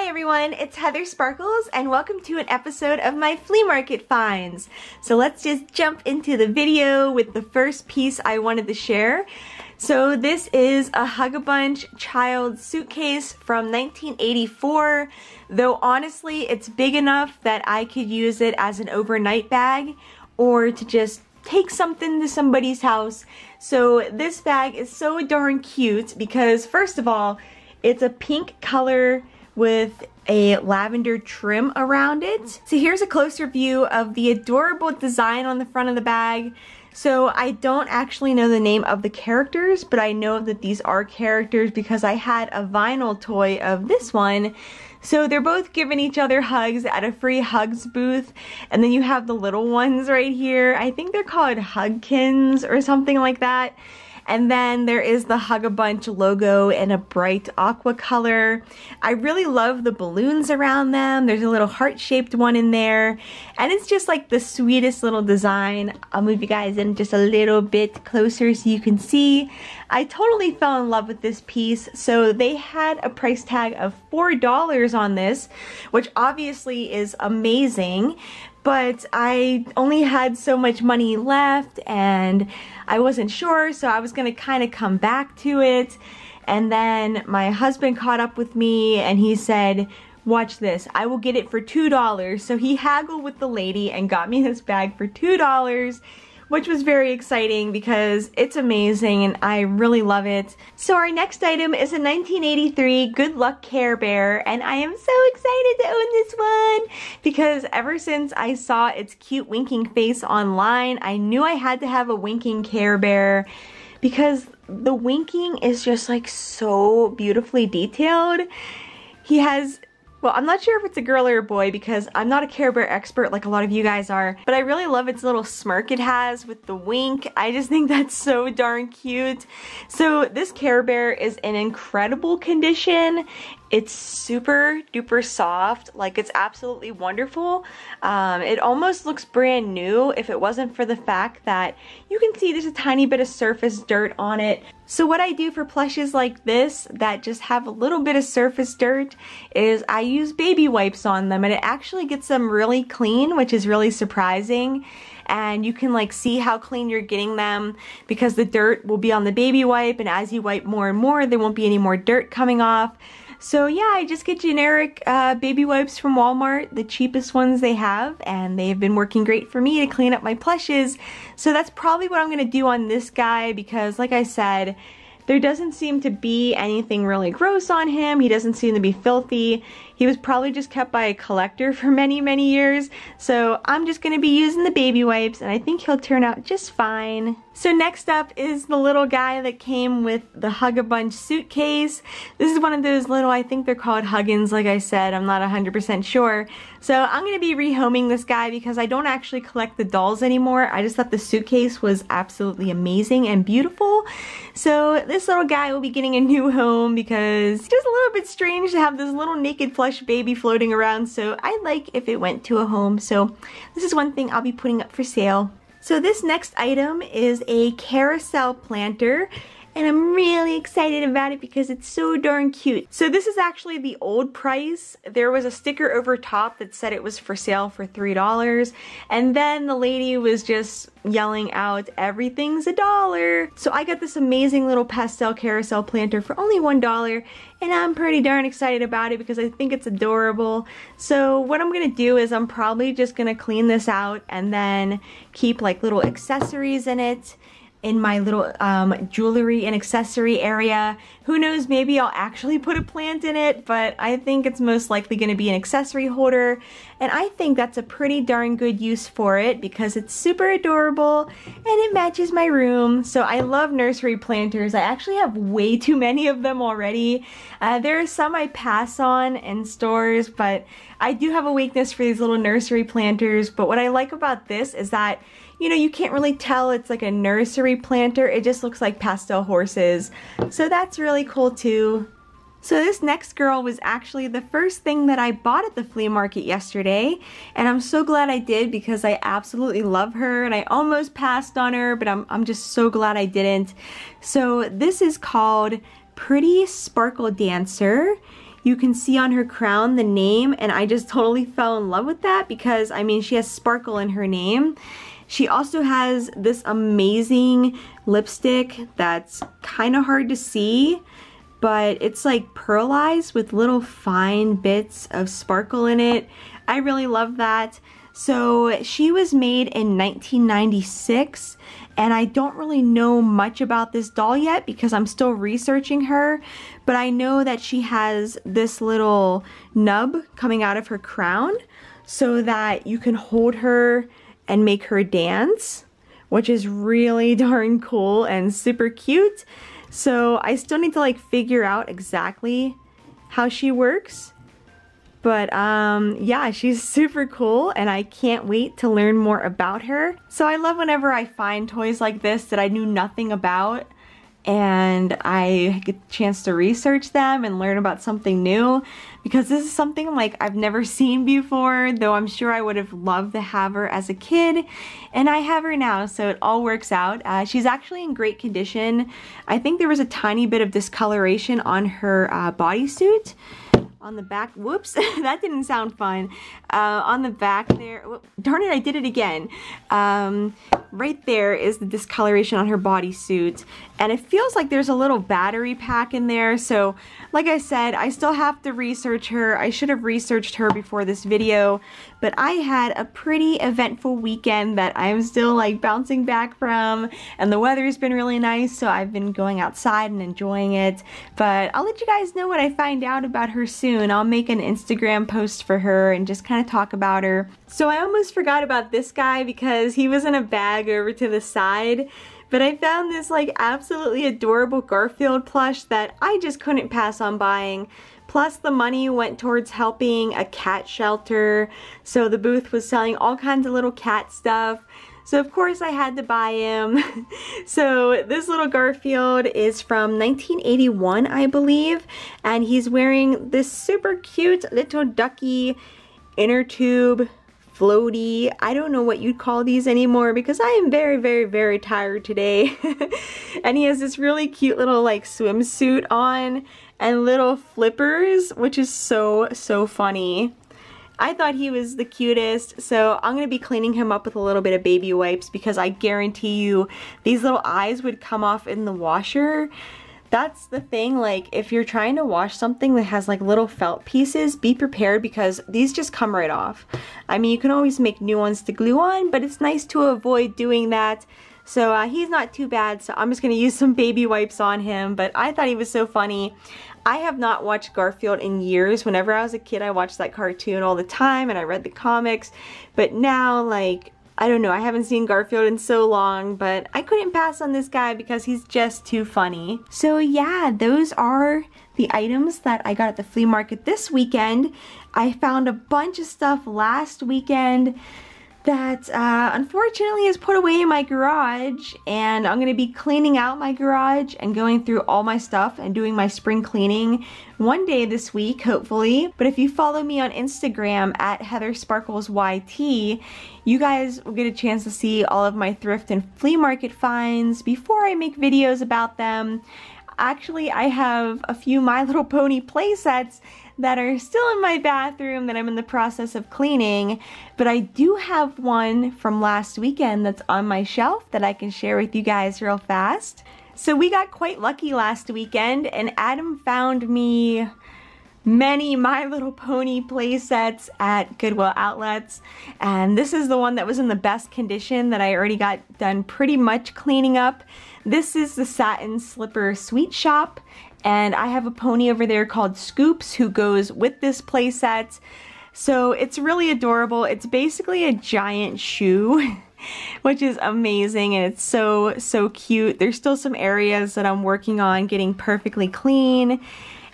Hi everyone, it's Heather Sparkles and welcome to an episode of my flea market finds. So let's just jump into the video with the first piece I wanted to share. So this is a Hug-a-Bunch child suitcase from 1984, though honestly it's big enough that I could use it as an overnight bag or to just take something to somebody's house. So this bag is so darn cute because first of all, it's a pink color with a lavender trim around it. So here's a closer view of the adorable design on the front of the bag. So I don't actually know the name of the characters, but I know that these are characters because I had a vinyl toy of this one. So they're both giving each other hugs at a free hugs booth. And then you have the little ones right here. I think they're called Hugkins or something like that. And then there is the Hug-a-Bunch logo in a bright aqua color. I really love the balloons around them. There's a little heart-shaped one in there. And it's just like the sweetest little design. I'll move you guys in just a little bit closer so you can see. I totally fell in love with this piece. So they had a price tag of $4 on this, which obviously is amazing. But I only had so much money left and I wasn't sure, so I was gonna kind of come back to it. And then my husband caught up with me and he said, watch this, I will get it for $2. So he haggled with the lady and got me this bag for $2, which was very exciting because it's amazing and I really love it. So our next item is a 1983 Good Luck Care Bear, and I am so excited to own this one because ever since I saw its cute winking face online, I knew I had to have a winking Care Bear because the winking is just like so beautifully detailed. He has, well, I'm not sure if it's a girl or a boy because I'm not a Care Bear expert like a lot of you guys are, but I really love its little smirk it has with the wink. I just think that's so darn cute. So this Care Bear is in incredible condition. It's super duper soft, like it's absolutely wonderful. It almost looks brand new if it wasn't for the fact that you can see there's a tiny bit of surface dirt on it. So what I do for plushes like this that just have a little bit of surface dirt is I use baby wipes on them and it actually gets them really clean, which is really surprising. And you can like see how clean you're getting them because the dirt will be on the baby wipe, and as you wipe more and more there won't be any more dirt coming off. So yeah, I just get generic baby wipes from Walmart, the cheapest ones they have, and they've been working great for me to clean up my plushes. So that's probably what I'm going to do on this guy because like I said, there doesn't seem to be anything really gross on him. He doesn't seem to be filthy. He was probably just kept by a collector for many, many years. So I'm just going to be using the baby wipes and I think he'll turn out just fine. So next up is the little guy that came with the Hug-a-Bunch suitcase. This is one of those little, I think they're called Huggins, like I said. I'm not 100% sure. So I'm going to be rehoming this guy because I don't actually collect the dolls anymore. I just thought the suitcase was absolutely amazing and beautiful. So this little guy will be getting a new home because it's just a little bit strange to have this little naked plush baby floating around. So I like if it went to a home. So this is one thing I'll be putting up for sale. So this next item is a carousel planter, and I'm really excited about it because it's so darn cute. So this is actually the old price. There was a sticker over top that said it was for sale for $3, and then the lady was just yelling out, everything's $1. So I got this amazing little pastel carousel planter for only $1, and I'm pretty darn excited about it because I think it's adorable. So what I'm gonna do is I'm probably just gonna clean this out and then keep like little accessories in it in my little jewelry and accessory area. Who knows, maybe I'll actually put a plant in it, but I think it's most likely gonna be an accessory holder, and I think that's a pretty darn good use for it because it's super adorable and it matches my room. So I love nursery planters. I actually have way too many of them already. There are some I pass on in stores, but I do have a weakness for these little nursery planters. But what I like about this is that, you know, you can't really tell it's like a nursery planter. It just looks like pastel horses. So that's really cool too. So this next girl was actually the first thing that I bought at the flea market yesterday, and I'm so glad I did because I absolutely love her and I almost passed on her, but I'm just so glad I didn't. So this is called Pretty Sparkle Dancer. you can see on her crown the name, and I just totally fell in love with that because, I mean, she has sparkle in her name. She also has this amazing lipstick that's kind of hard to see, but it's like pearlized with little fine bits of sparkle in it. I really love that. So she was made in 1996, and I don't really know much about this doll yet because I'm still researching her, but I know that she has this little nub coming out of her crown so that you can hold her and make her dance, which is really darn cool and super cute. So I still need to like figure out exactly how she works. But yeah, she's super cool and I can't wait to learn more about her. So I love whenever I find toys like this that I knew nothing about and I get the chance to research them and learn about something new, because this is something like I've never seen before, though I'm sure I would have loved to have her as a kid, and I have her now, so it all works out. She's actually in great condition. I think there was a tiny bit of discoloration on her bodysuit. On the back, whoops, that didn't sound fun. On the back there, whoop, darn it, I did it again. Right there is the discoloration on her bodysuit, and it feels like there's a little battery pack in there. So like I said, I still have to research her. I should have researched her before this video, but I had a pretty eventful weekend that I'm still like bouncing back from, and the weather's been really nice, so I've been going outside and enjoying it. But I'll let you guys know what I find out about her soon. I'll make an Instagram post for her and just kind of talk about her. So I almost forgot about this guy because he was in a bag over to the side, but I found this like absolutely adorable Garfield plush that I just couldn't pass on buying. Plus the money went towards helping a cat shelter, so the booth was selling all kinds of little cat stuff. So of course I had to buy him. So this little Garfield is from 1981, I believe, and he's wearing this super cute little ducky inner tube floaty. I don't know what you'd call these anymore because I am very, very, very tired today. And he has this really cute little like swimsuit on and little flippers, which is so, so funny. I thought he was the cutest, so I'm going to be cleaning him up with a little bit of baby wipes because I guarantee you these little eyes would come off in the washer. That's the thing, like if you're trying to wash something that has like little felt pieces, be prepared because these just come right off. I mean, you can always make new ones to glue on, but it's nice to avoid doing that. So he's not too bad, so I'm just going to use some baby wipes on him, but I thought he was so funny. I have not watched Garfield in years. Whenever I was a kid, I watched that cartoon all the time and I read the comics, but now, like, I don't know, I haven't seen Garfield in so long, but I couldn't pass on this guy because he's just too funny. So yeah, those are the items that I got at the flea market this weekend. I found a bunch of stuff last weekend that unfortunately is put away in my garage, and I'm going to be cleaning out my garage and going through all my stuff and doing my spring cleaning one day this week, hopefully. But if you follow me on Instagram at HeatherSparklesYT, you guys will get a chance to see all of my thrift and flea market finds before I make videos about them. Actually, I have a few My Little Pony play sets that are still in my bathroom that I'm in the process of cleaning, but I do have one from last weekend that's on my shelf that I can share with you guys real fast. So we got quite lucky last weekend and Adam found me many My Little Pony play sets at Goodwill outlets, and this is the one that was in the best condition that I already got done pretty much cleaning up. This is the Satin Slipper Sweet Shop, and I have a pony over there called Scoops who goes with this play set. So it's really adorable. It's basically a giant shoe, which is amazing, and it's so, so cute. There's still some areas that I'm working on getting perfectly clean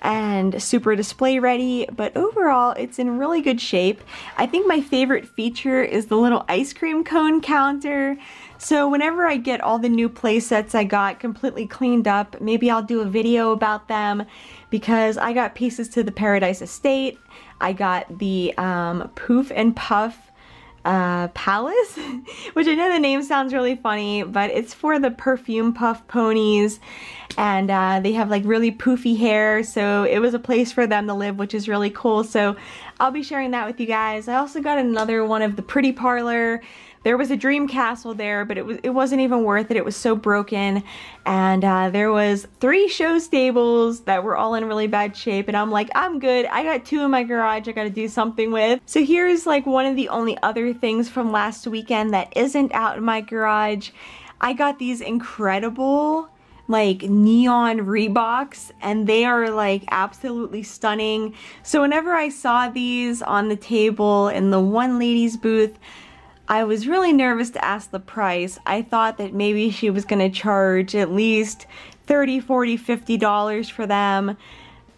and super display ready, but overall it's in really good shape. I think my favorite feature is the little ice cream cone counter. So whenever I get all the new play sets I got completely cleaned up, maybe I'll do a video about them, because I got pieces to the Paradise Estate. I got the Poof and Puff Palace, which I know the name sounds really funny, but it's for the perfume puff ponies, and they have like really poofy hair, so it was a place for them to live, which is really cool. So I'll be sharing that with you guys. I also got another one of the Pretty Parlor. There was a dream castle there, but it wasn't even worth it. It was so broken, and there was 3 show stables that were all in really bad shape, and I'm like, I'm good. I got 2 in my garage I gotta do something with. So here's like one of the only other things from last weekend that isn't out in my garage. I got these incredible like neon Reeboks, and they are like absolutely stunning. So whenever I saw these on the table in the one lady's booth, I was really nervous to ask the price. I thought that maybe she was gonna charge at least $30, $40, $50 for them.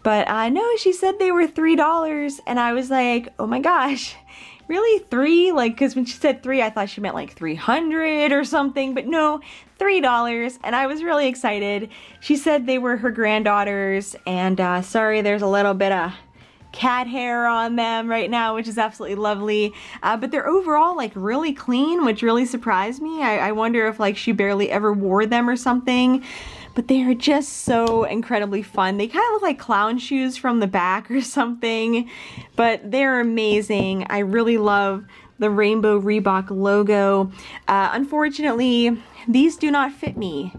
But no, she said they were $3, and I was like, oh my gosh, really 3? Like, cause when she said 3, I thought she meant like 300 or something, but no, $3, and I was really excited. She said they were her granddaughters, and sorry, there's a little bit of cat hair on them right now, which is absolutely lovely, but they're overall like really clean, which really surprised me. I wonder if like she barely ever wore them or something, but they are just so incredibly fun. They kind of look like clown shoes from the back or something, but they're amazing. I really love the rainbow Reebok logo. Unfortunately, these do not fit me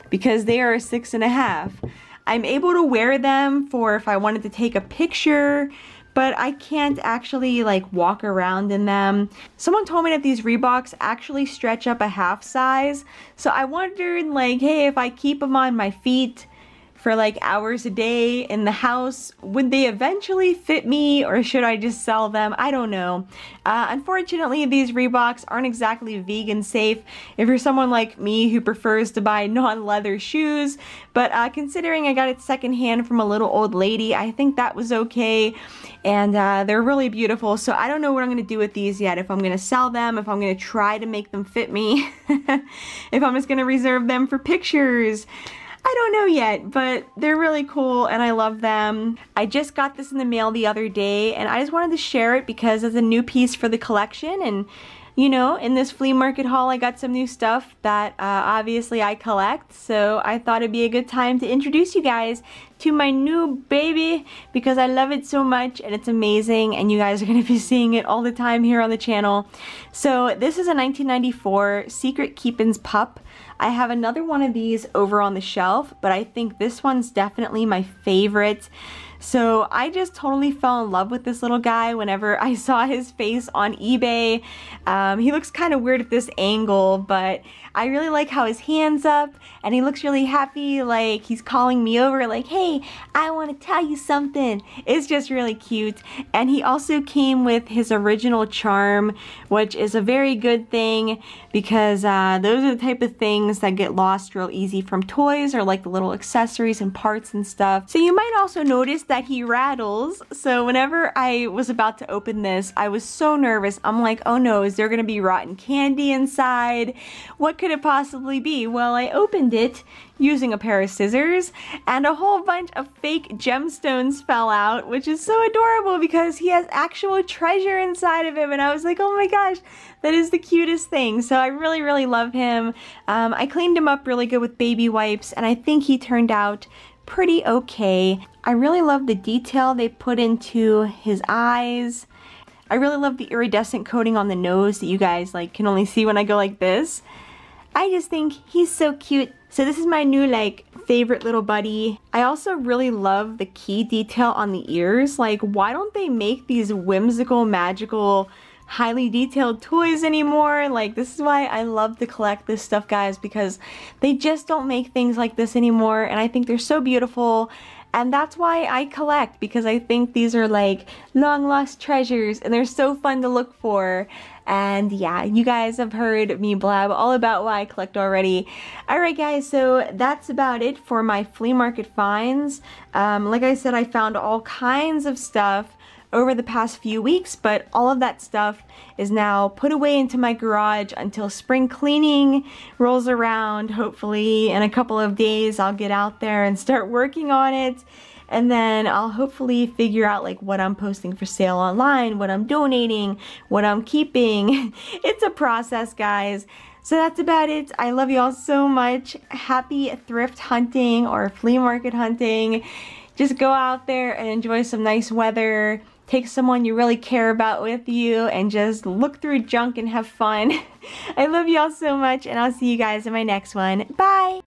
because they are a 6.5. I'm able to wear them for if I wanted to take a picture, but I can't actually like walk around in them. Someone told me that these Reeboks actually stretch up a half size, so I wondered like, hey, if I keep them on my feet for like hours a day in the house, would they eventually fit me, or should I just sell them? I don't know. Unfortunately, these Reeboks aren't exactly vegan safe if you're someone like me who prefers to buy non-leather shoes, but considering I got it secondhand from a little old lady, I think that was okay, and they're really beautiful. So I don't know what I'm gonna do with these yet, if I'm gonna sell them, if I'm gonna try to make them fit me, if I'm just gonna reserve them for pictures. I don't know yet, but they're really cool and I love them. I just got this in the mail the other day, and I just wanted to share it because it's a new piece for the collection, and you know, in this flea market haul I got some new stuff that obviously I collect, so I thought it'd be a good time to introduce you guys to my new baby because I love it so much and it's amazing, and you guys are going to be seeing it all the time here on the channel. So this is a 1994 Secret Keepin's pup. I have another one of these over on the shelf, but I think this one's definitely my favorite. So I just totally fell in love with this little guy whenever I saw his face on eBay. He looks kind of weird at this angle, but I really like how his hand's up and he looks really happy, like he's calling me over like, hey, I want to tell you something. It's just really cute. And he also came with his original charm, which is a very good thing because those are the type of things that get lost real easy from toys, or like the little accessories and parts and stuff. So you might also notice that he rattles. So whenever I was about to open this, I was so nervous. I'm like, oh no, is there gonna be rotten candy inside? What could it possibly be? Well, I opened it using a pair of scissors, and a whole bunch of fake gemstones fell out, which is so adorable because he has actual treasure inside of him, and I was like, oh my gosh, that is the cutest thing. So I really, really love him. I cleaned him up really good with baby wipes, and I think he turned out pretty okay. I really love the detail they put into his eyes. I really love the iridescent coating on the nose that you guys like can only see when I go like this. I just think he's so cute. So this is my new like favorite little buddy. I also really love the key detail on the ears. Like, why don't they make these whimsical, magical, highly detailed toys anymore? Like, this is why I love to collect this stuff, guys, because they just don't make things like this anymore, and I think they're so beautiful. And that's why I collect, because I think these are like long lost treasures and they're so fun to look for. And yeah, you guys have heard me blab all about why I collect already. Alright guys, so that's about it for my flea market finds. Like I said, I found all kinds of stuff over the past few weeks, but all of that stuff is now put away into my garage until spring cleaning rolls around. Hopefully in a couple of days I'll get out there and start working on it. and then I'll hopefully figure out like what I'm posting for sale online, what I'm donating, what I'm keeping. It's a process, guys. So that's about it. I love you all so much. Happy thrift hunting or flea market hunting. Just go out there and enjoy some nice weather. Take someone you really care about with you and just look through junk and have fun. I love you all so much, and I'll see you guys in my next one. Bye!